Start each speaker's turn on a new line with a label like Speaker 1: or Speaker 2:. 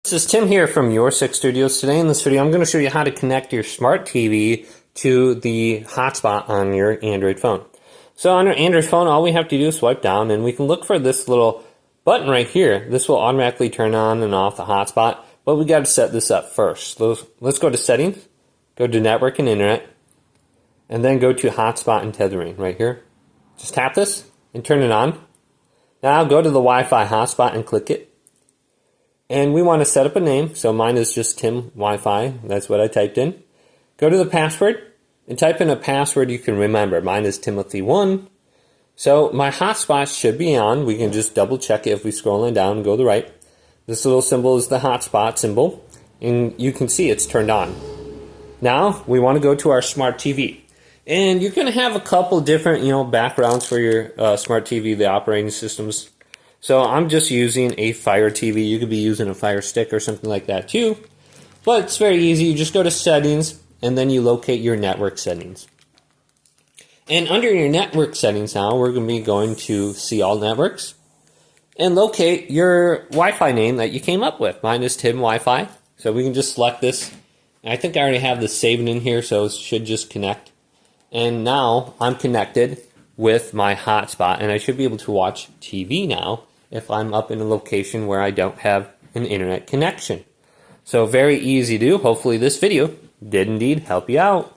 Speaker 1: This is Tim here from Your Six Studios. Today in this video I'm going to show you how to connect your smart TV to the hotspot on your Android phone. So on our Android phone, all we have to do is swipe down and we can look for this little button right here. This will automatically turn on and off the hotspot, but we got to set this up first. Let's go to Settings, go to Network and Internet, and then go to Hotspot and Tethering right here. Just tap this and turn it on. Now go to the Wi-Fi hotspot and click it. And we want to set up a name, so mine is just Tim Wi-Fi. That's what I typed in. Go to the password and type in a password you can remember. Mine is Timothy1. So my hotspot should be on. We can just double check it if we scroll down and go to the right. This little symbol is the hotspot symbol, and you can see it's turned on. Now we want to go to our smart TV. And you're going to have a couple different backgrounds for your smart TV, the operating systems. So I'm just using a Fire TV. You could be using a Fire Stick or something like that too. But it's very easy. You just go to Settings and then you locate your network settings. And under your network settings now, we're going to be going to See All Networks and locate your Wi-Fi name that you came up with. Mine is Tim Wi-Fi. So we can just select this. And I think I already have this saved in here, so it should just connect. And now I'm connected with my hotspot, and I should be able to watch TV now if I'm up in a location where I don't have an internet connection. So very easy to do. Hopefully this video did indeed help you out.